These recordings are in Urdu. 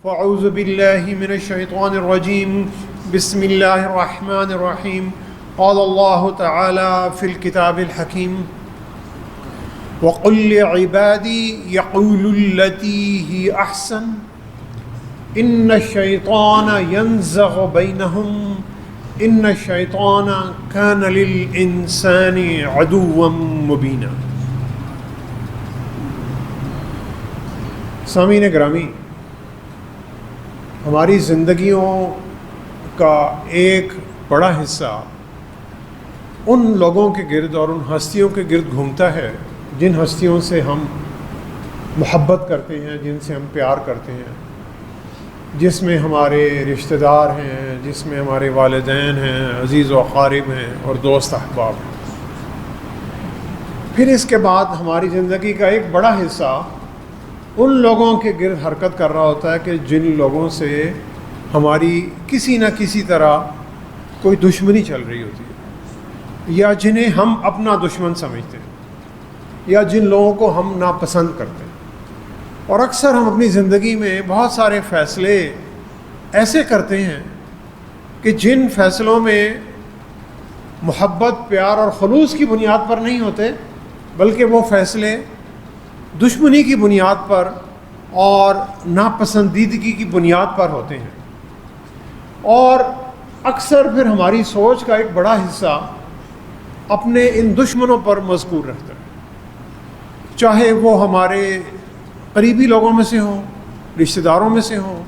فاعوذ باللہ من الشیطان الرجیم بسم اللہ الرحمن الرحیم قال اللہ تعالی فی الکتاب الحکیم وقل لعبادی یقولوا التی ہی احسن ان الشیطان ینزغ بینہم ان الشیطان کان للانسان عدوا مبینا۔ سامعین گرامی، ہماری زندگیوں کا ایک بڑا حصہ ان لوگوں کے گرد اور ان ہستیوں کے گرد گھومتا ہے جن ہستیوں سے ہم محبت کرتے ہیں، جن سے ہم پیار کرتے ہیں، جس میں ہمارے رشتہ دار ہیں، جس میں ہمارے والدین ہیں، عزیز و اقارب ہیں اور دوست احباب ہیں۔ پھر اس کے بعد ہماری زندگی کا ایک بڑا حصہ ان لوگوں کے گرد حرکت کر رہا ہوتا ہے کہ جن لوگوں سے ہماری کسی نہ کسی طرح کوئی دشمنی چل رہی ہوتی ہے، یا جنہیں ہم اپنا دشمن سمجھتے ہیں، یا جن لوگوں کو ہم ناپسند کرتے ہیں۔ اور اکثر ہم اپنی زندگی میں بہت سارے فیصلے ایسے کرتے ہیں کہ جن فیصلوں میں محبت، پیار اور خلوص کی بنیاد پر نہیں ہوتے، بلکہ وہ فیصلے دشمنی کی بنیاد پر اور ناپسندیدگی کی بنیاد پر ہوتے ہیں۔ اور اکثر پھر ہماری سوچ کا ایک بڑا حصہ اپنے ان دشمنوں پر مذکور رہتا ہے، چاہے وہ ہمارے قریبی لوگوں میں سے ہوں، رشتہ داروں میں سے ہوں،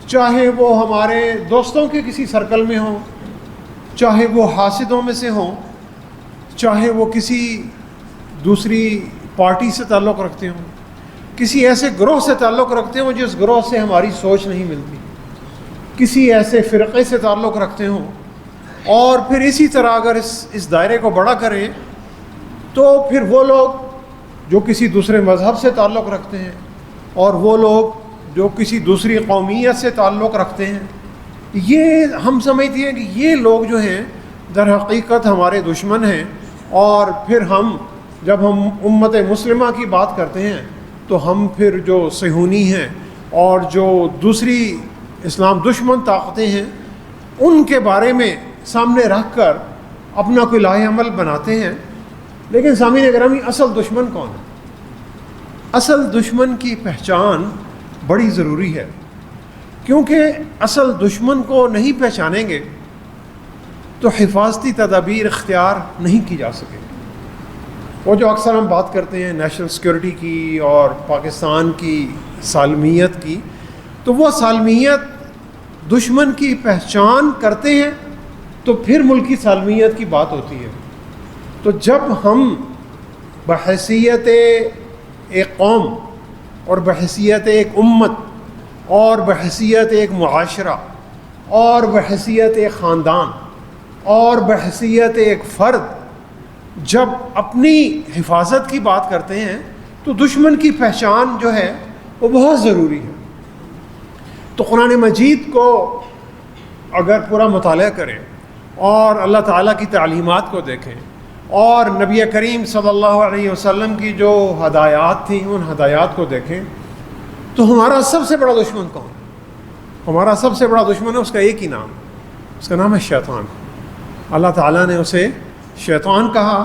چاہے وہ ہمارے دوستوں کے کسی سرکل میں ہوں، چاہے وہ حاسدوں میں سے ہوں، چاہے وہ کسی دوسری پارٹی سے تعلق رکھتے ہوں، کسی ایسے گروہ سے تعلق رکھتے ہوں جس گروہ سے ہماری سوچ نہیں ملتی، کسی ایسے فرقے سے تعلق رکھتے ہوں۔ اور پھر اسی طرح اگر اس دائرے کو بڑا کریں تو پھر وہ لوگ جو کسی دوسرے مذہب سے تعلق رکھتے ہیں، اور وہ لوگ جو کسی دوسری قومیت سے تعلق رکھتے ہیں، یہ ہم سمجھتے ہیں کہ یہ لوگ جو ہیں در حقیقت ہمارے دشمن ہیں۔ اور پھر جب ہم امت مسلمہ کی بات کرتے ہیں تو ہم پھر جو صہیونی ہیں اور جو دوسری اسلام دشمن طاقتیں ہیں ان کے بارے میں سامنے رکھ کر اپنا کوئی لاہ عمل بناتے ہیں۔ لیکن سامعین گرامی، اصل دشمن کون ہے؟ اصل دشمن کی پہچان بڑی ضروری ہے، کیونکہ اصل دشمن کو نہیں پہچانیں گے تو حفاظتی تدابیر اختیار نہیں کی جا سکے۔ وہ جو اکثر ہم بات کرتے ہیں نیشنل سیکورٹی کی اور پاکستان کی سالمیت کی، تو وہ سالمیت دشمن کی پہچان کرتے ہیں تو پھر ملکی سالمیت کی بات ہوتی ہے۔ تو جب ہم بحیثیت ایک قوم اور بحیثیت ایک امت اور بحیثیت ایک معاشرہ اور بحیثیت ایک خاندان اور بحیثیت ایک فرد جب اپنی حفاظت کی بات کرتے ہیں تو دشمن کی پہچان جو ہے وہ بہت ضروری ہے۔ تو قرآن مجید کو اگر پورا مطالعہ کریں اور اللہ تعالیٰ کی تعلیمات کو دیکھیں اور نبی کریم صلی اللہ علیہ وسلم کی جو ہدایات تھیں ان ہدایات کو دیکھیں تو ہمارا سب سے بڑا دشمن کون ہے؟ ہمارا سب سے بڑا دشمن ہے، اس کا ایک ہی نام، اس کا نام ہے شیطان۔ اللہ تعالیٰ نے اسے شیطان کہا،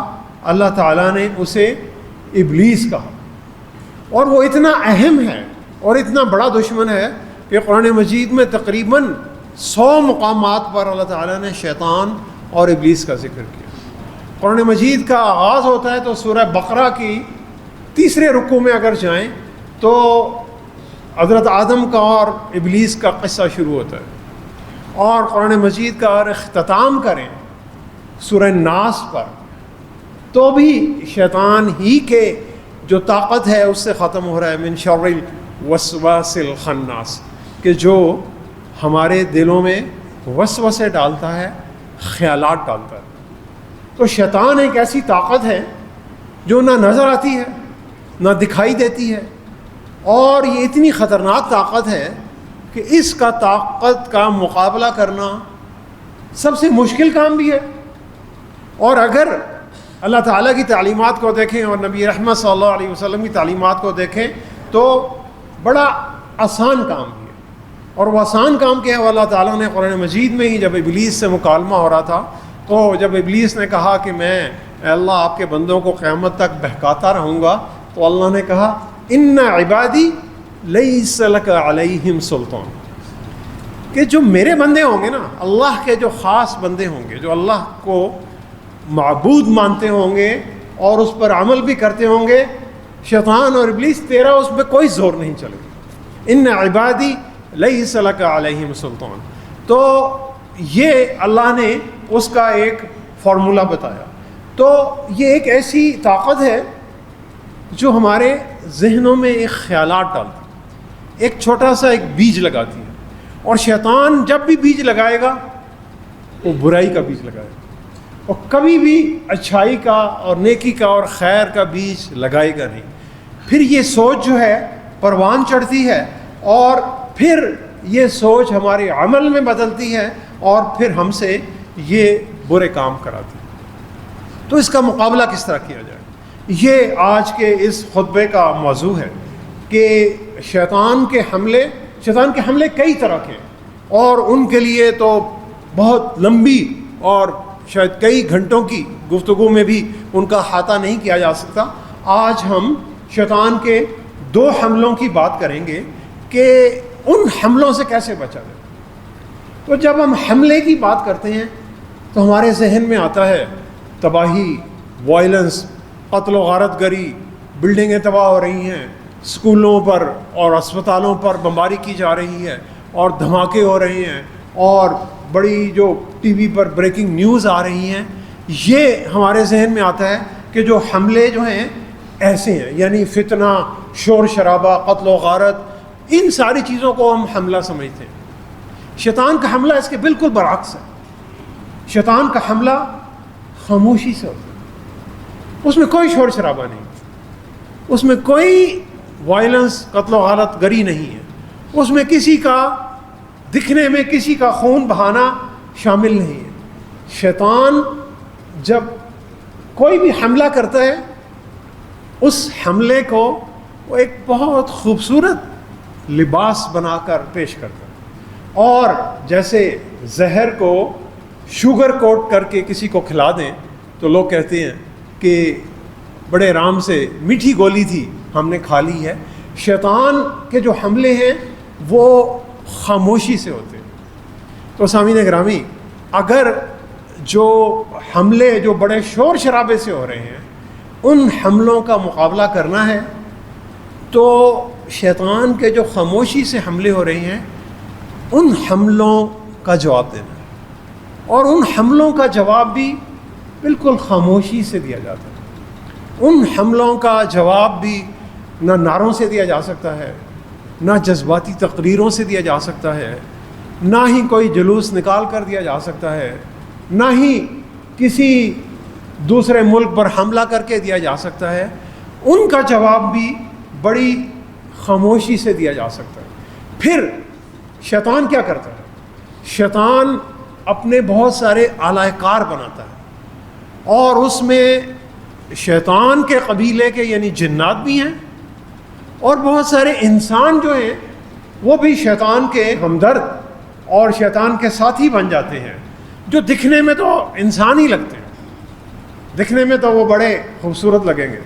اللہ تعالیٰ نے اسے ابلیس کہا، اور وہ اتنا اہم ہے اور اتنا بڑا دشمن ہے کہ قرآن مجید میں تقریباً 100 مقامات پر اللہ تعالیٰ نے شیطان اور ابلیس کا ذکر کیا۔ قرآن مجید کا آغاز ہوتا ہے تو سورہ بقرہ کی تیسرے رکوع میں اگر جائیں تو حضرت آدم کا اور ابلیس کا قصہ شروع ہوتا ہے، اور قرآن مجید کا اگر اختتام کریں سورہ ناس پر تو بھی شیطان ہی کے جو طاقت ہے اس سے ختم ہو رہا ہے، من شر الوسواس الخناس، کہ جو ہمارے دلوں میں وسوسے ڈالتا ہے، خیالات ڈالتا ہے۔ تو شیطان ایک ایسی طاقت ہے جو نہ نظر آتی ہے نہ دکھائی دیتی ہے، اور یہ اتنی خطرناک طاقت ہے کہ اس کا طاقت کا مقابلہ کرنا سب سے مشکل کام بھی ہے۔ اور اگر اللہ تعالیٰ کی تعلیمات کو دیکھیں اور نبی رحمت صلی اللہ علیہ وسلم کی تعلیمات کو دیکھیں تو بڑا آسان کام بھی ہے۔ اور وہ آسان کام کیا ہے. اللہ تعالیٰ نے قرآن مجید میں ہی جب ابلیس سے مکالمہ ہو رہا تھا تو جب ابلیس نے کہا کہ میں اے اللہ آپ کے بندوں کو قیامت تک بہکاتا رہوں گا, تو اللہ نے کہا ان عبادی لیس لک علیہم سلطان, کہ جو میرے بندے ہوں گے نا, اللہ کے جو خاص بندے ہوں گے, جو اللہ کو معبود مانتے ہوں گے اور اس پر عمل بھی کرتے ہوں گے, شیطان اور ابلیس تیرا اس پہ کوئی زور نہیں چلے گا. ان عبادی لیس لک علیہم سلطان. تو یہ اللہ نے اس کا ایک فارمولہ بتایا. تو یہ ایک ایسی طاقت ہے جو ہمارے ذہنوں میں ایک خیالات ڈالتی ہے, ایک چھوٹا سا ایک بیج لگاتی ہے. اور شیطان جب بھی بیج لگائے گا وہ برائی کا بیج لگائے گا, اور کبھی بھی اچھائی کا اور نیکی کا اور خیر کا بیج لگائے گا نہیں. پھر یہ سوچ جو ہے پروان چڑھتی ہے, اور پھر یہ سوچ ہمارے عمل میں بدلتی ہے, اور پھر ہم سے یہ برے کام کراتی ہے. تو اس کا مقابلہ کس طرح کیا جائے, یہ آج کے اس خطبے کا موضوع ہے کہ شیطان کے حملے کئی طرح کے, اور ان کے لیے تو بہت لمبی اور شاید کئی گھنٹوں کی گفتگو میں بھی ان کا احاطہ نہیں کیا جا سکتا. آج ہم شیطان کے 2 حملوں کی بات کریں گے کہ ان حملوں سے کیسے بچا جائے. تو جب ہم حملے کی بات کرتے ہیں تو ہمارے ذہن میں آتا ہے تباہی, وائلنس, قتل و غارت گری, بلڈنگیں تباہ ہو رہی ہیں, اسکولوں پر اور اسپتالوں پر بمباری کی جا رہی ہے, اور دھماکے ہو رہے ہیں, اور بڑی جو ٹی وی پر بریکنگ نیوز آ رہی ہیں. یہ ہمارے ذہن میں آتا ہے کہ جو حملے جو ہیں ایسے ہیں, یعنی فتنہ, شور شرابہ, قتل و غارت, ان ساری چیزوں کو ہم حملہ سمجھتے ہیں. شیطان کا حملہ اس کے بالکل برعکس ہے. شیطان کا حملہ خاموشی سے ہوتا ہے, اس میں کوئی شور شرابہ نہیں, اس میں کوئی وائلنس, قتل و غارت گری نہیں ہے, اس میں کسی کا دکھنے میں کسی کا خون بہانا شامل نہیں ہے. شیطان جب کوئی بھی حملہ کرتا ہے اس حملے کو وہ ایک بہت خوبصورت لباس بنا کر پیش کرتا ہے, اور جیسے زہر کو شوگر کوٹ کر کے کسی کو کھلا دیں تو لوگ کہتے ہیں کہ بڑے آرام سے میٹھی گولی تھی, ہم نے کھا لی ہے. شیطان کے جو حملے ہیں وہ خاموشی سے ہوتے ہیں. تو سامعین گرامی, اگر جو حملے جو بڑے شور شرابے سے ہو رہے ہیں ان حملوں کا مقابلہ کرنا ہے تو شیطان کے جو خاموشی سے حملے ہو رہے ہیں ان حملوں کا جواب دینا ہے, اور ان حملوں کا جواب بھی بالکل خاموشی سے دیا جاتا ہے. ان حملوں کا جواب بھی نہ نعروں سے دیا جا سکتا ہے, نہ جذباتی تقریروں سے دیا جا سکتا ہے, نہ ہی کوئی جلوس نکال کر دیا جا سکتا ہے, نہ ہی کسی دوسرے ملک پر حملہ کر کے دیا جا سکتا ہے. ان کا جواب بھی بڑی خاموشی سے دیا جا سکتا ہے. پھر شیطان کیا کرتا ہے, شیطان اپنے بہت سارے آلہ کار بناتا ہے, اور اس میں شیطان کے قبیلے کے یعنی جنات بھی ہیں, اور بہت سارے انسان جو ہیں وہ بھی شیطان کے ہمدرد اور شیطان کے ساتھی بن جاتے ہیں, جو دکھنے میں تو انسان ہی لگتے ہیں, دکھنے میں تو وہ بڑے خوبصورت لگیں گے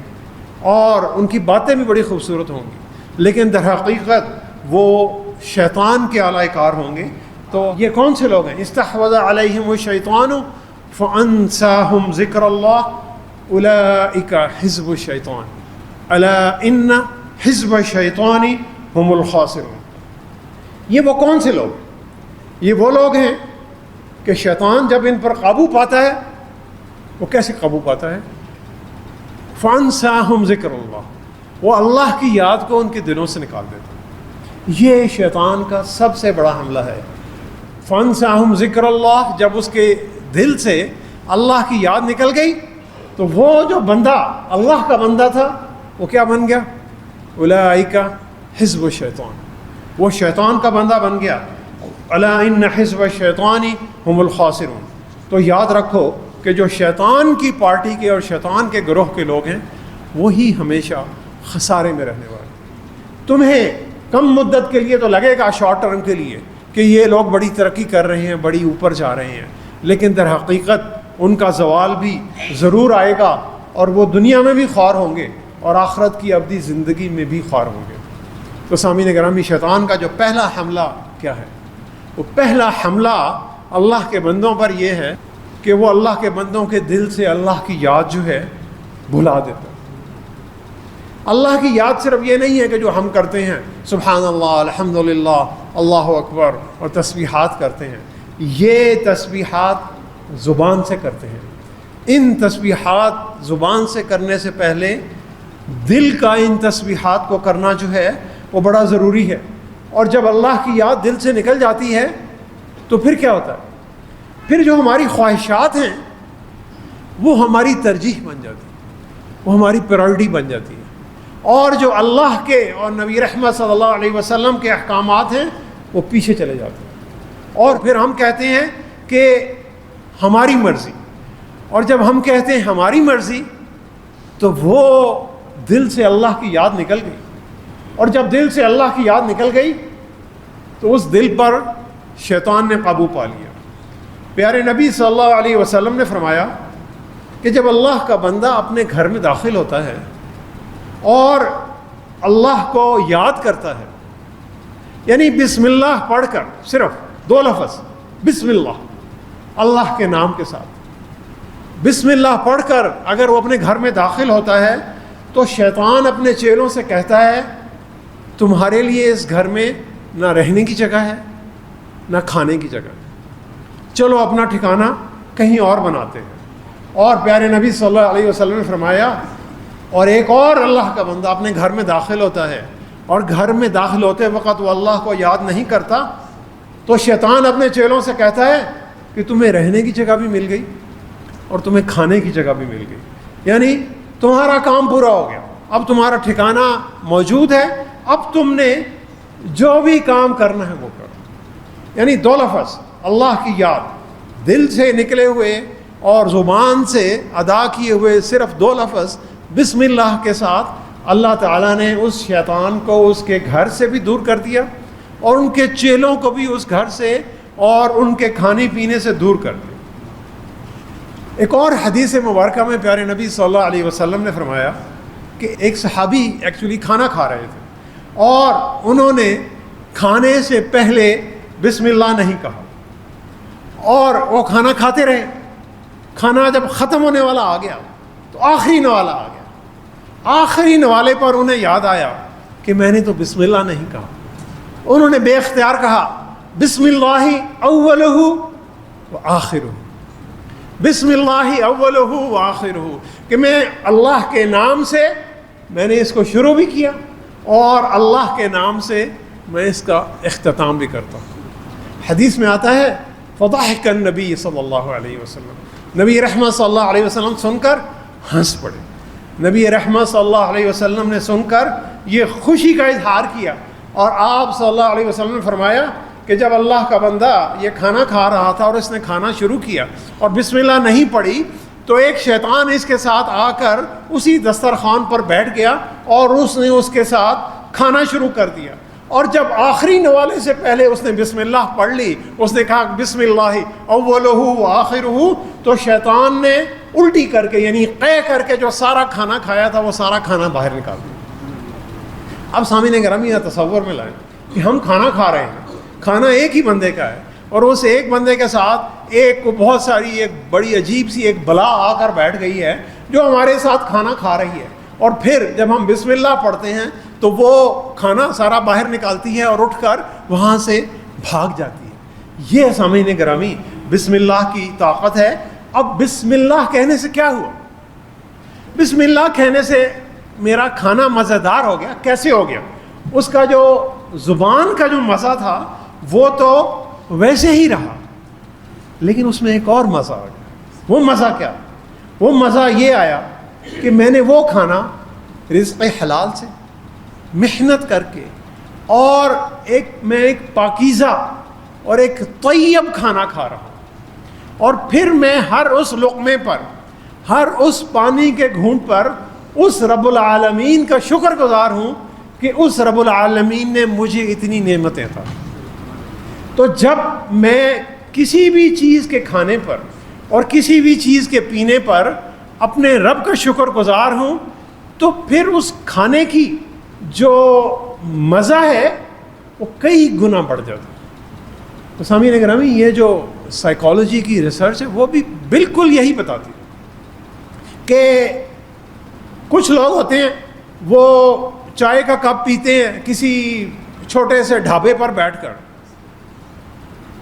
اور ان کی باتیں بھی بڑی خوبصورت ہوں گی, لیکن در حقیقت وہ شیطان کے آلہ کار ہوں گے. تو یہ کون سے لوگ ہیں؟ استحوذ علیہم الشیطان فانساہم ذکر اللہ اولئک حزب الشیطان الا ان حزب الشیطان هم الخاسرون. یہ وہ کون سے لوگ؟ یہ وہ لوگ ہیں کہ شیطان جب ان پر قابو پاتا ہے, وہ کیسے قابو پاتا ہے؟ فانساہم ذکر اللہ, وہ اللہ کی یاد کو ان کے دلوں سے نکال دیتا ہے. یہ شیطان کا سب سے بڑا حملہ ہے. فانساہم ذکر اللہ, جب اس کے دل سے اللہ کی یاد نکل گئی تو وہ جو بندہ اللہ کا بندہ تھا وہ کیا بن گیا؟ اولئک حزب الشیطان, وہ شیطان کا بندہ بن گیا. الا ان حزب الشیطان هم الخاسرون. تو یاد رکھو کہ جو شیطان کی پارٹی کے اور شیطان کے گروہ کے لوگ ہیں وہی ہمیشہ خسارے میں رہنے والے. تمہیں کم مدت کے لیے تو لگے گا، شارٹ ٹرم کے لیے، کہ یہ لوگ بڑی ترقی کر رہے ہیں، بڑی اوپر جا رہے ہیں، لیکن در حقیقت ان کا زوال بھی ضرور آئے گا، اور وہ دنیا میں بھی خوار ہوں گے اور آخرت کی ابدی زندگی میں بھی خوار ہوں گے۔ تو سامعین گرامی، شیطان کا جو پہلا حملہ کیا ہے؟ وہ پہلا حملہ اللہ کے بندوں پر یہ ہے کہ وہ اللہ کے بندوں کے دل سے اللہ کی یاد جو ہے بھلا دیتا ہے۔ اللہ کی یاد صرف یہ نہیں ہے کہ جو ہم کرتے ہیں سبحان اللہ، الحمدللہ، اللہ اکبر اور تسبیحات کرتے ہیں، یہ تسبیحات زبان سے کرتے ہیں۔ ان تسبیحات زبان سے کرنے سے پہلے دل کا ان تسبیحات کو کرنا جو ہے وہ بڑا ضروری ہے۔ اور جب اللہ کی یاد دل سے نکل جاتی ہے تو پھر کیا ہوتا ہے؟ پھر جو ہماری خواہشات ہیں وہ ہماری ترجیح بن جاتی ہے، وہ ہماری پرائرٹی بن جاتی ہے، اور جو اللہ کے اور نبی رحمت صلی اللہ علیہ وسلم کے احکامات ہیں وہ پیچھے چلے جاتے ہیں، اور پھر ہم کہتے ہیں کہ ہماری مرضی۔ اور جب ہم کہتے ہیں ہماری مرضی تو وہ دل سے اللہ کی یاد نکل گئی، اور جب دل سے اللہ کی یاد نکل گئی تو اس دل پر شیطان نے قابو پا لیا۔ پیارے نبی صلی اللہ علیہ وسلم نے فرمایا کہ جب اللہ کا بندہ اپنے گھر میں داخل ہوتا ہے اور اللہ کو یاد کرتا ہے، یعنی بسم اللہ پڑھ کر، صرف 2 لفظ بسم اللہ، اللہ کے نام کے ساتھ بسم اللہ پڑھ کر اگر وہ اپنے گھر میں داخل ہوتا ہے تو شیطان اپنے چیلوں سے کہتا ہے تمہارے لیے اس گھر میں نہ رہنے کی جگہ ہے نہ کھانے کی جگہ ہے، چلو اپنا ٹھکانہ کہیں اور بناتے ہیں۔ اور پیارے نبی صلی اللہ علیہ وسلم نے فرمایا، اور ایک اور اللہ کا بندہ اپنے گھر میں داخل ہوتا ہے اور گھر میں داخل ہوتے وقت وہ اللہ کو یاد نہیں کرتا تو شیطان اپنے چیلوں سے کہتا ہے کہ تمہیں رہنے کی جگہ بھی مل گئی اور تمہیں کھانے کی جگہ بھی مل گئی، یعنی تمہارا کام پورا ہو گیا، اب تمہارا ٹھکانہ موجود ہے، اب تم نے جو بھی کام کرنا ہے وہ کرو۔ یعنی 2 لفظ اللہ کی یاد دل سے نکلے ہوئے اور زبان سے ادا کیے ہوئے، صرف 2 لفظ بسم اللہ کے ساتھ اللہ تعالیٰ نے اس شیطان کو اس کے گھر سے بھی دور کر دیا اور ان کے چیلوں کو بھی اس گھر سے اور ان کے کھانے پینے سے دور کر دیا۔ ایک اور حدیث مبارکہ میں پیارے نبی صلی اللہ علیہ وسلم نے فرمایا کہ ایک صحابی ایکچولی کھانا کھا رہے تھے اور انہوں نے کھانے سے پہلے بسم اللہ نہیں کہا، اور وہ کھانا کھاتے رہے۔ کھانا جب ختم ہونے والا آ گیا تو آخری نوالا آ گیا، آخری نوالے پر انہیں یاد آیا کہ میں نے تو بسم اللہ نہیں کہا۔ انہوں نے بے اختیار کہا بسم اللہ اولہ و آخرہ، بسم اللہ اولہ و آخرہ، کہ میں اللہ کے نام سے میں نے اس کو شروع بھی کیا اور اللہ کے نام سے میں اس کا اختتام بھی کرتا ہوں۔ حدیث میں آتا ہے فضحک النبی صلی اللہ علیہ وسلم، نبی رحمت صلی اللہ علیہ وسلم سن کر ہنس پڑے۔ نبی رحمت صلی اللہ علیہ وسلم نے سن کر یہ خوشی کا اظہار کیا، اور آپ صلی اللہ علیہ وسلم نے فرمایا کہ جب اللہ کا بندہ یہ کھانا کھا رہا تھا اور اس نے کھانا شروع کیا اور بسم اللہ نہیں پڑھی تو ایک شیطان اس کے ساتھ آ کر اسی دسترخوان پر بیٹھ گیا اور اس نے اس کے ساتھ کھانا شروع کر دیا، اور جب آخری نوالے سے پہلے اس نے بسم اللہ پڑھ لی، اس نے کہا بسم اللہ اولہ و آخرہ، تو شیطان نے الٹی کر کے یعنی قے کر کے جو سارا کھانا کھایا تھا وہ سارا کھانا باہر نکال دیا۔ اب سامعین گرامی تصور میں لائیں کہ ہم کھانا کھا رہے ہیں، کھانا ایک ہی بندے کا ہے، اور اس ایک بندے کے ساتھ ایک کو بہت ساری ایک بڑی عجیب سی ایک بلا آ کر بیٹھ گئی ہے جو ہمارے ساتھ کھانا کھا رہی ہے، اور پھر جب ہم بسم اللہ پڑھتے ہیں تو وہ کھانا سارا باہر نکالتی ہے اور اٹھ کر وہاں سے بھاگ جاتی ہے۔ یہ سامعین گرامی بسم اللہ کی طاقت ہے۔ اب بسم اللہ کہنے سے کیا ہوا؟ بسم اللہ کہنے سے میرا کھانا مزیدار ہو گیا۔ کیسے ہو گیا؟ اس کا جو زبان کا جو مزہ تھا وہ تو ویسے ہی رہا، لیکن اس میں ایک اور مزہ آ گیا۔ وہ مزہ کیا؟ وہ مزہ یہ آیا کہ میں نے وہ کھانا رزق حلال سے محنت کر کے اور میں ایک پاکیزہ اور ایک طیب کھانا کھا رہا ہوں، اور پھر میں ہر اس لقمے پر، ہر اس پانی کے گھونٹ پر اس رب العالمین کا شکر گزار ہوں کہ اس رب العالمین نے مجھے اتنی نعمتیں عطا. تو جب میں کسی بھی چیز کے کھانے پر اور کسی بھی چیز کے پینے پر اپنے رب کا شکر گزار ہوں تو پھر اس کھانے کی جو مزہ ہے وہ کئی گنا بڑھ جاتا ہے. تو سامعین گرامی یہ جو سائیکالوجی کی ریسرچ ہے وہ بھی بالکل یہی بتاتی ہے کہ کچھ لوگ ہوتے ہیں وہ چائے کا کپ پیتے ہیں کسی چھوٹے سے ڈھابے پر بیٹھ کر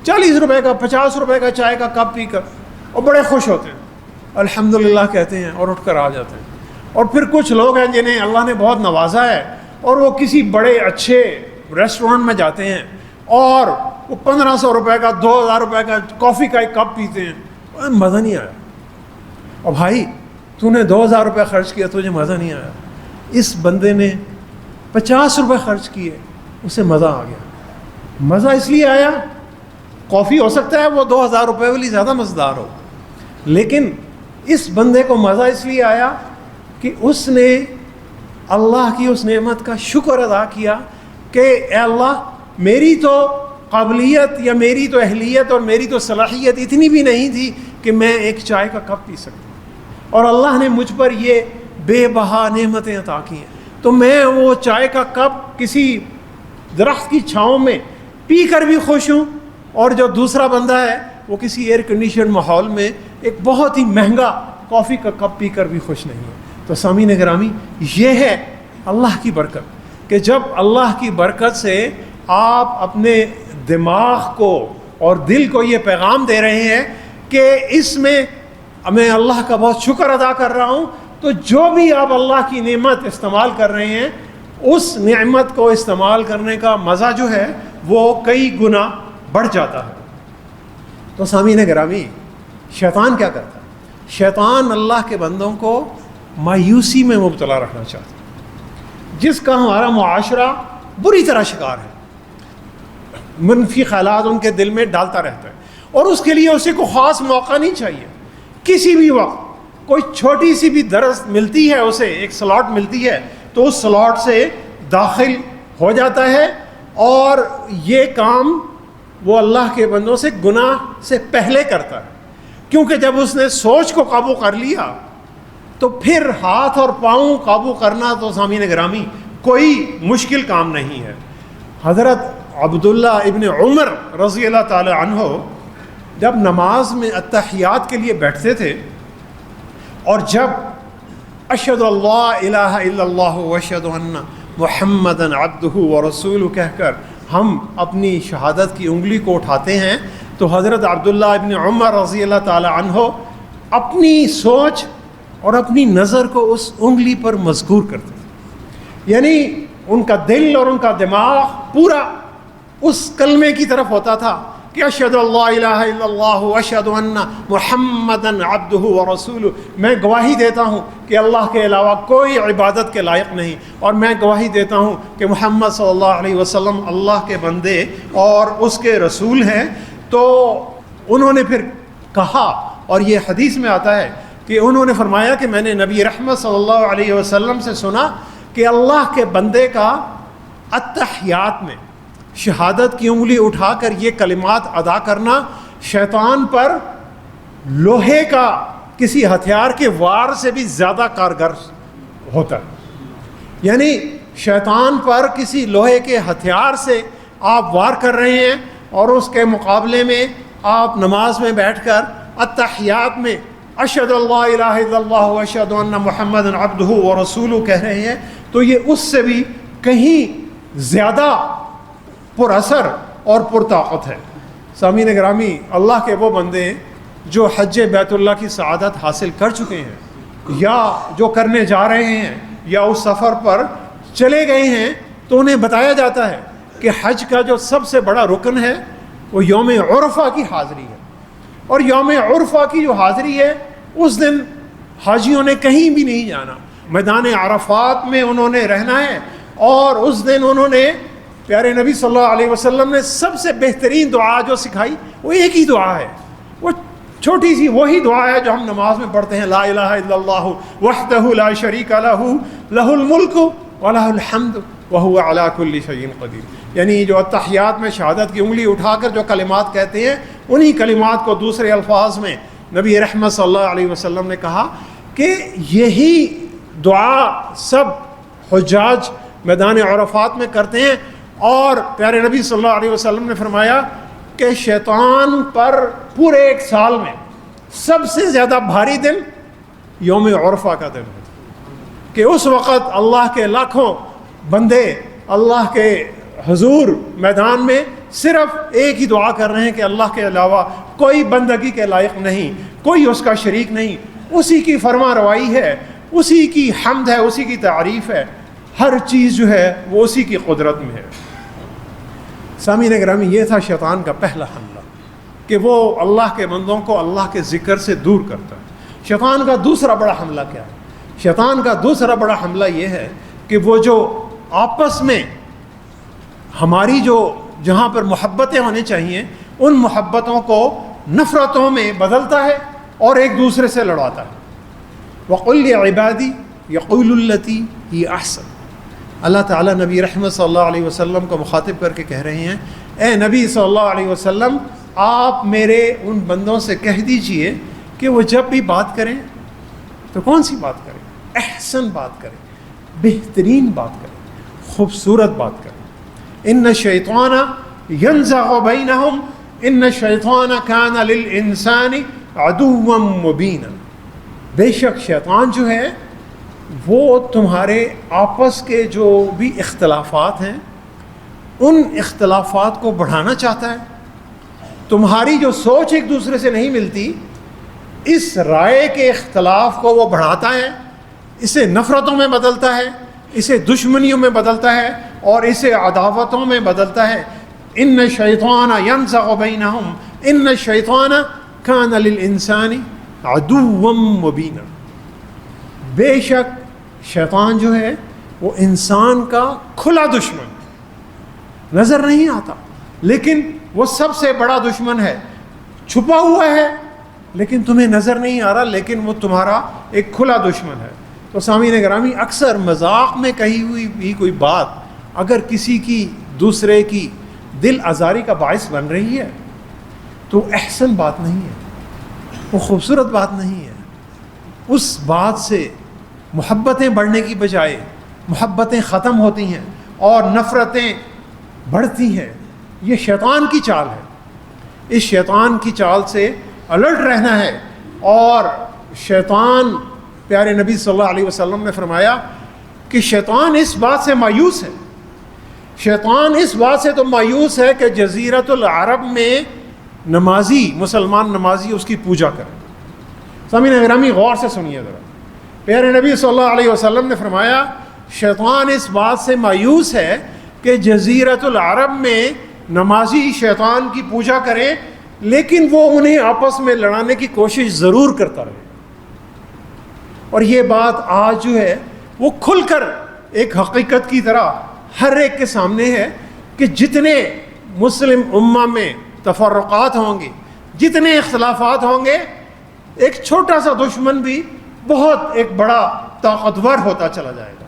40 روپے کا 50 روپے کا چائے کا کپ پی کر اور بڑے خوش ہوتے ہیں الحمدللہ کہتے ہیں اور اٹھ کر آ جاتے ہیں. اور پھر کچھ لوگ ہیں جنہیں اللہ نے بہت نوازا ہے اور وہ کسی بڑے اچھے ریسٹورینٹ میں جاتے ہیں اور وہ 1500 روپے کا 2000 روپے کا کافی کا ایک کپ پیتے ہیں, مزہ نہیں آیا. اور بھائی تو نے 2000 روپے خرچ کیا تجھے مزہ نہیں آیا, اس بندے نے 50 روپے خرچ کیے اسے مزہ آ گیا. مزہ اس لیے آیا, کافی ہو سکتا ہے وہ 2000 روپے والی زیادہ مزیدار ہو, لیکن اس بندے کو مزہ اس لیے آیا کہ اس نے اللہ کی اس نعمت کا شکر ادا کیا کہ اے اللہ میری تو قابلیت یا میری تو اہلیت اور میری تو صلاحیت اتنی بھی نہیں تھی کہ میں ایک چائے کا کپ پی سکتا, اور اللہ نے مجھ پر یہ بے بہا نعمتیں عطا کی ہیں. تو میں وہ چائے کا کپ کسی درخت کی چھاؤں میں پی کر بھی خوش ہوں, اور جو دوسرا بندہ ہے وہ کسی ایئر کنڈیشن ماحول میں ایک بہت ہی مہنگا کافی کا کپ پی کر بھی خوش نہیں ہے. تو سامعین گرامی یہ ہے اللہ کی برکت کہ جب اللہ کی برکت سے آپ اپنے دماغ کو اور دل کو یہ پیغام دے رہے ہیں کہ اس میں میں اللہ کا بہت شکر ادا کر رہا ہوں, تو جو بھی آپ اللہ کی نعمت استعمال کر رہے ہیں اس نعمت کو استعمال کرنے کا مزہ جو ہے وہ کئی گنا بڑھ جاتا ہے. تو سامعین گرامی شیطان کیا کرتا ہے؟ شیطان اللہ کے بندوں کو مایوسی میں مبتلا رکھنا چاہتا ہے, جس کا ہمارا معاشرہ بری طرح شکار ہے. منفی خیالات ان کے دل میں ڈالتا رہتا ہے, اور اس کے لیے اسے کو خاص موقع نہیں چاہیے. کسی بھی وقت کوئی چھوٹی سی بھی درس ملتی ہے, اسے ایک سلاٹ ملتی ہے تو اس سلاٹ سے داخل ہو جاتا ہے, اور یہ کام وہ اللہ کے بندوں سے گناہ سے پہلے کرتا ہے, کیونکہ جب اس نے سوچ کو قابو کر لیا تو پھر ہاتھ اور پاؤں قابو کرنا تو سامعین گرامی کوئی مشکل کام نہیں ہے. حضرت عبداللہ ابن عمر رضی اللہ تعالی عنہ جب نماز میں اتحیات کے لیے بیٹھتے تھے, اور جب اشہد اللہ الہ الا اللہ واشہد ان محمدً عبدہ ورسولہ کہہ کر ہم اپنی شہادت کی انگلی کو اٹھاتے ہیں, تو حضرت عبداللہ ابن عمر رضی اللہ تعالی عنہ اپنی سوچ اور اپنی نظر کو اس انگلی پر مذکور کرتے تھے. یعنی ان کا دل اور ان کا دماغ پورا اس کلمے کی طرف ہوتا تھا کہ اشہد اللہ الہ الا اللہ واشہد ان محمدً عبدہ ورسولہ, میں گواہی دیتا ہوں کہ اللہ کے علاوہ کوئی عبادت کے لائق نہیں, اور میں گواہی دیتا ہوں کہ محمد صلی اللہ علیہ وسلم اللہ کے بندے اور اس کے رسول ہیں. تو انہوں نے پھر کہا, اور یہ حدیث میں آتا ہے کہ انہوں نے فرمایا کہ میں نے نبی رحمت صلی اللہ علیہ وسلم سے سنا کہ اللہ کے بندے کا اتحیات میں شہادت کی انگلی اٹھا کر یہ کلمات ادا کرنا شیطان پر لوہے کا کسی ہتھیار کے وار سے بھی زیادہ کارگر ہوتا ہے. یعنی شیطان پر کسی لوہے کے ہتھیار سے آپ وار کر رہے ہیں, اور اس کے مقابلے میں آپ نماز میں بیٹھ کر اتحیات میں اشہد اللہ الہ الا اللہ واشہد ان محمدً عبدہ ورسولہ کہہ رہے ہیں, تو یہ اس سے بھی کہیں زیادہ پر اثر اور پر طاقت ہے. سامعین گرامی اللہ کے وہ بندے جو حج بیت اللہ کی سعادت حاصل کر چکے ہیں یا جو کرنے جا رہے ہیں یا اس سفر پر چلے گئے ہیں, تو انہیں بتایا جاتا ہے کہ حج کا جو سب سے بڑا رکن ہے وہ یوم عرفہ کی حاضری ہے, اور یوم عرفہ کی جو حاضری ہے اس دن حاجیوں نے کہیں بھی نہیں جانا, میدان عرفات میں انہوں نے رہنا ہے, اور اس دن انہوں نے پیارے نبی صلی اللہ علیہ وسلم نے سب سے بہترین دعا جو سکھائی وہ ایک ہی دعا ہے, وہ چھوٹی سی وہی دعا ہے جو ہم نماز میں پڑھتے ہیں, لا الہ الا اللہ وحدہ لا شریک لہ لہ الملک ولہ الحمد وَهُوَ عَلَى كُلِّ شَيْءٍ قَدِيرٌ، یعنی جو اتحیات میں شہادت کی انگلی اٹھا کر جو کلمات کہتے ہیں، انہی کلمات کو دوسرے الفاظ میں نبی رحمت صلی اللہ علیہ وسلم نے کہا کہ یہی دعا سب حجاج میدان عرفات میں کرتے ہیں. اور پیارے نبی صلی اللہ علیہ وسلم نے فرمایا کہ شیطان پر پورے ایک سال میں سب سے زیادہ بھاری دن یوم عرفہ کا دن ہے، کہ اس وقت اللہ کے لاکھوں بندے اللہ کے حضور میدان میں صرف ایک ہی دعا کر رہے ہیں کہ اللہ کے علاوہ کوئی بندگی کے لائق نہیں، کوئی اس کا شریک نہیں، اسی کی فرما روائی ہے، اسی کی حمد ہے، اسی کی تعریف ہے، ہر چیز جو ہے وہ اسی کی قدرت میں ہے. سامعین گرامی، یہ تھا شیطان کا پہلا حملہ کہ وہ اللہ کے بندوں کو اللہ کے ذکر سے دور کرتا ہے. شیطان کا دوسرا بڑا حملہ کیا ہے؟ شیطان کا دوسرا بڑا حملہ یہ ہے کہ وہ جو آپس میں ہماری جو جہاں پر محبتیں ہونی چاہیے ان محبتوں کو نفرتوں میں بدلتا ہے اور ایک دوسرے سے لڑاتا ہے. وَقُلْ لِعِبَادِي يَقُولُ الَّتِي هِيَ أَحْسَنُ. اللہ تعالیٰ نبی رحمت صلی اللہ علیہ وسلم کو مخاطب کر کے کہہ رہے ہیں، اے نبی صلی اللہ علیہ وسلم، آپ میرے ان بندوں سے کہہ دیجئے کہ وہ جب بھی بات کریں تو کون سی بات کریں؟ احسن بات کریں، بہترین بات کریں، خوبصورت بات کریں. ان الشیطان ینزغ بینہم ان الشیطان کان للانسان عدوا مبینا. بے شک شیطان جو ہے وہ تمہارے آپس کے جو بھی اختلافات ہیں ان اختلافات کو بڑھانا چاہتا ہے. تمہاری جو سوچ ایک دوسرے سے نہیں ملتی، اس رائے کے اختلاف کو وہ بڑھاتا ہے، اسے نفرتوں میں بدلتا ہے، اسے دشمنیوں میں بدلتا ہے اور اسے عداوتوں میں بدلتا ہے. ان الشیطان ینزغ بینہم ان الشیطان کان للانسان عدوا مبینا. بے شک شیطان جو ہے وہ انسان کا کھلا دشمن، نظر نہیں آتا لیکن وہ سب سے بڑا دشمن ہے، چھپا ہوا ہے لیکن تمہیں نظر نہیں آ رہا، لیکن وہ تمہارا ایک کھلا دشمن ہے. تو سامعین گرامی، اکثر مذاق میں کہی ہوئی بھی کوئی بات اگر کسی کی دوسرے کی دل آزاری کا باعث بن رہی ہے تو احسن بات نہیں ہے، وہ خوبصورت بات نہیں ہے. اس بات سے محبتیں بڑھنے کی بجائے محبتیں ختم ہوتی ہیں اور نفرتیں بڑھتی ہیں. یہ شیطان کی چال ہے. اس شیطان کی چال سے الرٹ رہنا ہے. اور شیطان، پیارے نبی صلی اللہ علیہ وسلم نے فرمایا کہ شیطان اس بات سے مایوس ہے، شیطان اس بات سے تو مایوس ہے کہ جزیرۃ العرب میں نمازی، مسلمان نمازی اس کی پوجا کریں. سامعین گرامی، غور سے سنیے ذرا. پیارے نبی صلی اللہ علیہ وسلم نے فرمایا شیطان اس بات سے مایوس ہے کہ جزیرۃ العرب میں نمازی شیطان کی پوجا کریں، لیکن وہ انہیں آپس میں لڑانے کی کوشش ضرور کرتا رہے. اور یہ بات آج جو ہے وہ کھل کر ایک حقیقت کی طرح ہر ایک کے سامنے ہے کہ جتنے مسلم امہ میں تفرقات ہوں گے، جتنے اختلافات ہوں گے، ایک چھوٹا سا دشمن بھی بہت ایک بڑا طاقتور ہوتا چلا جائے گا.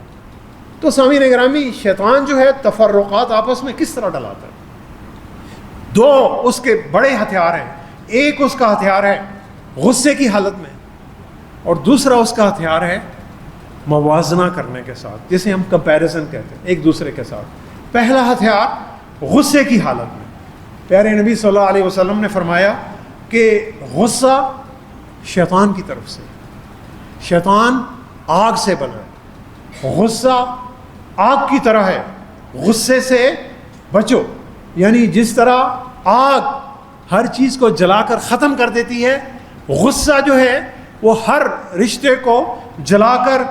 تو سامعین گرامی، شیطان جو ہے تفرقات آپس میں کس طرح ڈلاتا ہے؟ دو اس کے بڑے ہتھیار ہیں. ایک اس کا ہتھیار ہے غصے کی حالت میں، اور دوسرا اس کا ہتھیار ہے موازنہ کرنے کے ساتھ، جسے ہم کمپیریزن کہتے ہیں ایک دوسرے کے ساتھ. پہلا ہتھیار غصے کی حالت میں. پیارے نبی صلی اللہ علیہ وسلم نے فرمایا کہ غصہ شیطان کی طرف سے، شیطان آگ سے بنا ہے، غصہ آگ کی طرح ہے، غصے سے بچو. یعنی جس طرح آگ ہر چیز کو جلا کر ختم کر دیتی ہے، غصہ جو ہے وہ ہر رشتے کو جلا کر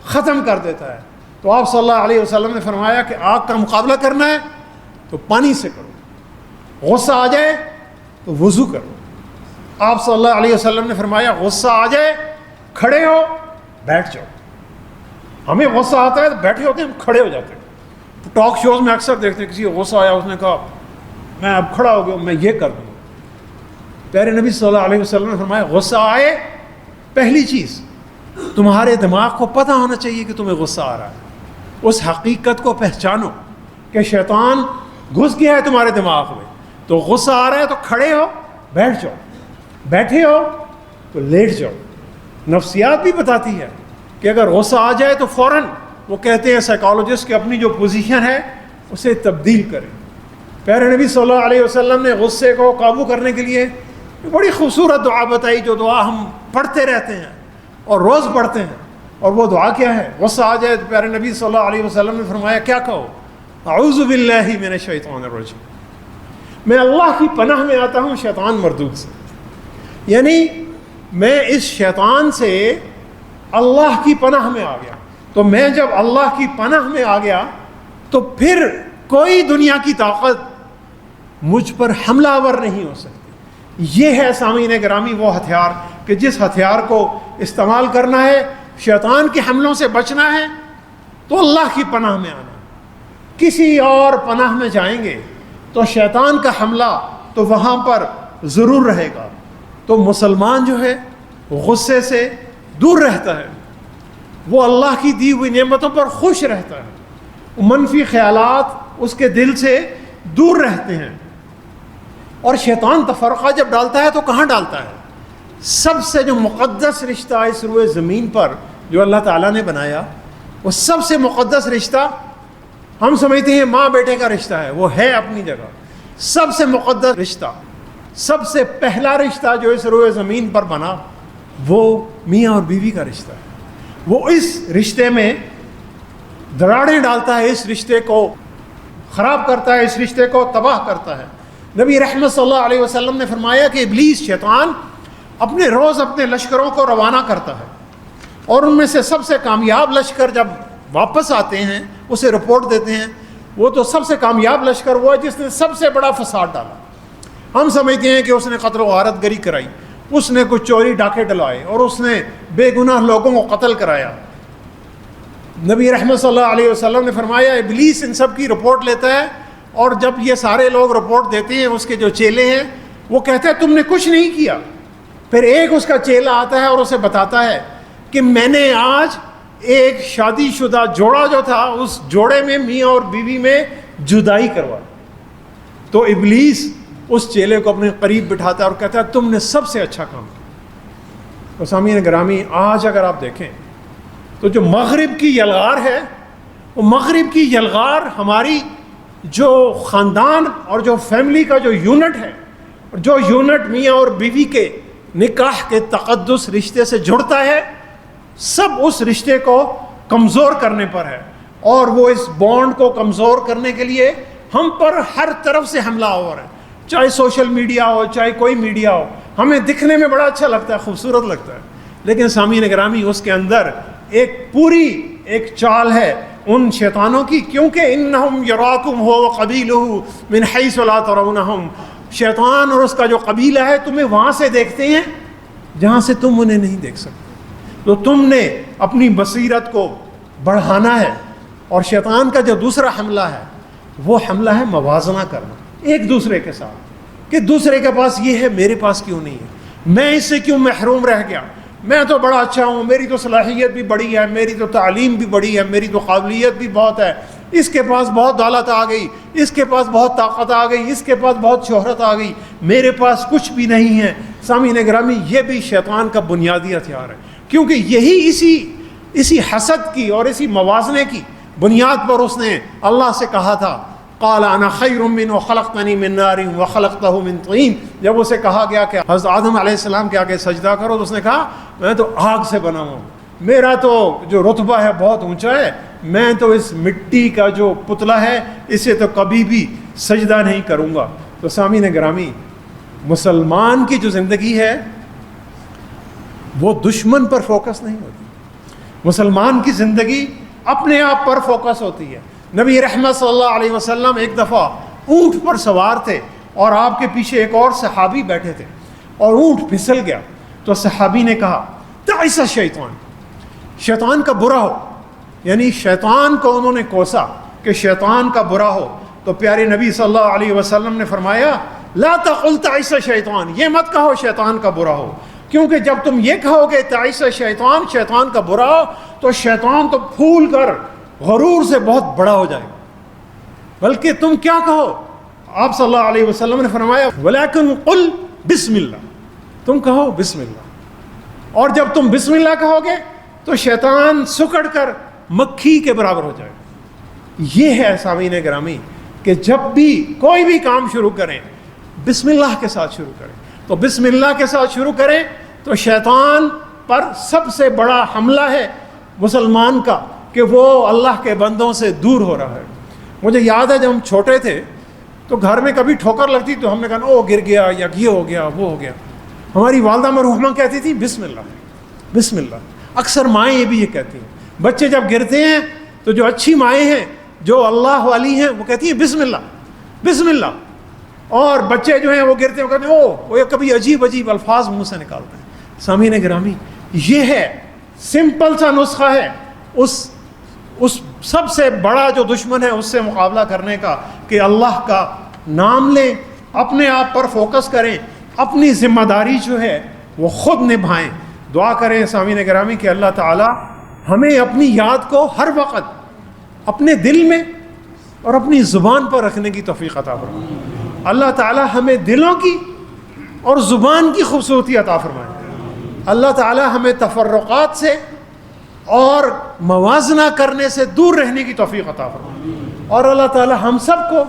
ختم کر دیتا ہے. تو آپ صلی اللہ علیہ وسلم نے فرمایا کہ آگ کا مقابلہ کرنا ہے تو پانی سے کرو، غصہ آ جائے تو وضو کرو. آپ صلی اللہ علیہ وسلم نے فرمایا غصہ آ جائے کھڑے ہو بیٹھ جاؤ. ہمیں غصہ آتا ہے تو بیٹھے ہوتے ہیں، ہم کھڑے ہو جاتے ہیں. ٹاک شوز میں اکثر دیکھتے ہیں کسی کو غصہ آیا، اس نے کہا میں اب کھڑا ہو گیا، میں یہ کر دوں. پیارے نبی صلی اللہ علیہ وسلم نے فرمایا غصہ آئے، پہلی چیز تمہارے دماغ کو پتہ ہونا چاہیے کہ تمہیں غصہ آ رہا ہے. اس حقیقت کو پہچانو کہ شیطان گھس گیا ہے تمہارے دماغ میں. تو غصہ آ رہا ہے تو کھڑے ہو, بیٹھ جاؤ, بیٹھے ہو تو لیٹ جاؤ. نفسیات بھی بتاتی ہے کہ اگر غصہ آ جائے تو فوراً, وہ کہتے ہیں سائیکالوجسٹ کہ اپنی جو پوزیشن ہے اسے تبدیل کریں. پیارے نبی صلی اللہ علیہ وسلم نے غصے کو قابو کرنے کے لیے بڑی خوبصورت دعا بتائی, جو دعا ہم پڑھتے رہتے ہیں اور روز پڑھتے ہیں. اور وہ دعا کیا ہے؟ غصہ آ جائے تو پیارے نبی صلی اللہ علیہ وسلم نے فرمایا کیا کہو؟ اعوذ باللہ من الشیطان الرجیم, میں اللہ کی پناہ میں آتا ہوں شیطان مردود سے. یعنی میں اس شیطان سے اللہ کی پناہ میں آ گیا. تو میں جب اللہ کی پناہ میں آ گیا تو پھر کوئی دنیا کی طاقت مجھ پر حملہ آور نہیں ہو سکتی. یہ ہے سامعین گرامی وہ ہتھیار کہ جس ہتھیار کو استعمال کرنا ہے, شیطان کے حملوں سے بچنا ہے تو اللہ کی پناہ میں آنا. کسی اور پناہ میں جائیں گے تو شیطان کا حملہ تو وہاں پر ضرور رہے گا. تو مسلمان جو ہے غصے سے دور رہتا ہے, وہ اللہ کی دی ہوئی نعمتوں پر خوش رہتا ہے, منفی خیالات اس کے دل سے دور رہتے ہیں. اور شیطان تفرقہ جب ڈالتا ہے تو کہاں ڈالتا ہے؟ سب سے جو مقدس رشتہ اس روئے زمین پر جو اللہ تعالیٰ نے بنایا, وہ سب سے مقدس رشتہ ہم سمجھتے ہیں ماں بیٹے کا رشتہ ہے, وہ ہے اپنی جگہ. سب سے مقدس رشتہ, سب سے پہلا رشتہ جو اس روئے زمین پر بنا وہ میاں اور بیوی کا رشتہ ہے. وہ اس رشتے میں دراڑیں ڈالتا ہے, اس رشتے کو خراب کرتا ہے, اس رشتے کو تباہ کرتا ہے. نبی رحمت صلی اللہ علیہ وسلم نے فرمایا کہ ابلیس شیطان روز اپنے لشکروں کو روانہ کرتا ہے, اور ان میں سے سب سے کامیاب لشکر جب واپس آتے ہیں اسے رپورٹ دیتے ہیں. وہ تو سب سے کامیاب لشکر وہ ہے جس نے سب سے بڑا فساد ڈالا. ہم سمجھتے ہیں کہ اس نے قتل و غارت گری کرائی, اس نے کچھ چوری ڈاکے ڈلائے, اور اس نے بے گناہ لوگوں کو قتل کرایا. نبی رحمت صلی اللہ علیہ وسلم نے فرمایا ابلیس ان سب کی رپورٹ لیتا ہے, اور جب یہ سارے لوگ رپورٹ دیتے ہیں, اس کے جو چیلے ہیں وہ کہتے ہیں تم نے کچھ نہیں کیا. پھر ایک اس کا چیلا آتا ہے اور اسے بتاتا ہے کہ میں نے آج ایک شادی شدہ جوڑا جو تھا اس جوڑے میں میاں اور بیوی میں جدائی کروا. تو ابلیس اس چیلے کو اپنے قریب بٹھاتا ہے اور کہتا ہے تم نے سب سے اچھا کام کیا. تو سامعین گرامی, آج اگر آپ دیکھیں تو جو مغرب کی یلغار ہے, وہ مغرب کی یلغار ہماری جو خاندان اور جو فیملی کا جو یونٹ ہے, جو یونٹ میاں اور بیوی کے نکاح کے تقدس رشتے سے جڑتا ہے, سب اس رشتے کو کمزور کرنے پر ہے. اور وہ اس بانڈ کو کمزور کرنے کے لیے ہم پر ہر طرف سے حملہ آور ہے, چاہے سوشل میڈیا ہو, چاہے کوئی میڈیا ہو. ہمیں دکھنے میں بڑا اچھا لگتا ہے, خوبصورت لگتا ہے, لیکن سامعین گرامی اس کے اندر ایک چال ہے ان شیطانوں کی, کیونکہ انہم یراکم ہو وقبیلہ من حیث لا ترونہم. شیطان اور اس کا جو قبیلہ ہے تمہیں وہاں سے دیکھتے ہیں جہاں سے تم انہیں نہیں دیکھ سکتے. تو تم نے اپنی بصیرت کو بڑھانا ہے. اور شیطان کا جو دوسرا حملہ ہے وہ حملہ ہے موازنہ کرنا ایک دوسرے کے ساتھ, کہ دوسرے کے پاس یہ ہے میرے پاس کیوں نہیں ہے, میں اس سے کیوں محروم رہ گیا, میں تو بڑا اچھا ہوں, میری تو صلاحیت بھی بڑی ہے, میری تو تعلیم بھی بڑی ہے, میری تو قابلیت بھی بہت ہے, اس کے پاس بہت دولت آ گئی, اس کے پاس بہت طاقت آ گئی, اس کے پاس بہت شہرت آ گئی, میرے پاس کچھ بھی نہیں ہے. سامعین گرامی, یہ بھی شیطان کا بنیادی ہتھیار ہے, کیونکہ یہی اسی حسد کی اور اسی موازنے کی بنیاد پر اس نے اللہ سے کہا تھا قال انا خیر منہ خلقتنی من نار وخلقتہ من طین. جب اسے کہا گیا کہ حضرت آدم علیہ السلام کے آگے سجدہ کرو, تو اس نے کہا میں تو آگ سے بنا ہوں, میرا تو جو رتبہ ہے بہت اونچا ہے, میں تو اس مٹی کا جو پتلا ہے اسے تو کبھی بھی سجدہ نہیں کروں گا. تو سامعین گرامی, مسلمان کی جو زندگی ہے وہ دشمن پر فوکس نہیں ہوتی, مسلمان کی زندگی اپنے آپ پر فوکس ہوتی ہے. نبی رحمت صلی اللہ علیہ وسلم ایک دفعہ اونٹ پر سوار تھے اور آپ کے پیچھے ایک اور صحابی بیٹھے تھے, اور اونٹ پھسل گیا. تو صحابی نے کہا تعیس الشیطان, شیطان کا برا ہو, یعنی شیطان کو انہوں نے کوسا کہ شیطان کا برا ہو. تو پیارے نبی صلی اللہ علیہ وسلم نے فرمایا لا تقل تعیس الشیطان, یہ مت کہو شیطان کا برا ہو, کیونکہ جب تم یہ کہو گے تعیس الشیطان, شیطان کا برا ہو, تو شیطان تو پھول کر غرور سے بہت بڑا ہو جائے گا. بلکہ تم کیا کہو, آپ صلی اللہ علیہ وسلم نے فرمایا ولیکن قل بسم اللہ, تم کہو بسم اللہ. اور جب تم بسم اللہ کہو گے تو شیطان سکڑ کر مکھی کے برابر ہو جائے گا. یہ ہے سامعین گرامی کہ جب بھی کوئی بھی کام شروع کریں بسم اللہ کے ساتھ شروع کریں. تو بسم اللہ کے ساتھ شروع کریں تو شیطان پر سب سے بڑا حملہ ہے مسلمان کا کہ وہ اللہ کے بندوں سے دور ہو رہا ہے. مجھے یاد ہے جب ہم چھوٹے تھے تو گھر میں کبھی ٹھوکر لگتی تو ہم نے کہا او گر گیا یا یہ ہو گیا وہ ہو گیا. ہماری والدہ مرحومہ کہتی تھی بسم اللہ بسم اللہ. اکثر مائیں یہ بھی یہ کہتی ہیں. بچے جب گرتے ہیں تو جو اچھی مائیں ہیں جو اللہ والی ہیں وہ کہتی ہیں بسم اللہ بسم اللہ. اور بچے جو ہیں وہ گرتے ہیں وہ کہتے ہیں وہ کبھی عجیب عجیب الفاظ منہ سے نکالتے ہیں. سامعین گرامی یہ ہے سمپل سا نسخہ ہے اس سب سے بڑا جو دشمن ہے اس سے مقابلہ کرنے کا کہ اللہ کا نام لیں, اپنے آپ پر فوکس کریں, اپنی ذمہ داری جو ہے وہ خود نبھائیں. دعا کریں سامعین گرامی کہ اللہ تعالی ہمیں اپنی یاد کو ہر وقت اپنے دل میں اور اپنی زبان پر رکھنے کی توفیق عطا فرمائے. اللہ تعالی ہمیں دلوں کی اور زبان کی خوبصورتی عطا فرمائے. اللہ تعالی ہمیں تفرقات سے اور موازنہ کرنے سے دور رہنے کی توفیق عطا فرمائے. اور اللہ تعالی ہم سب کو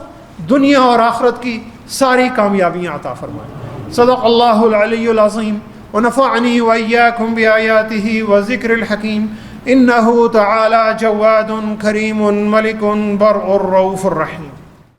دنیا اور آخرت کی ساری کامیابیاں عطا فرمائے. صدق اللہ العلی العظیم ونفعنی وإياكم بآیاتہ وذکر الحکیم. انہ تعالی جواد کریم ملک بر الرؤوف الرحیم.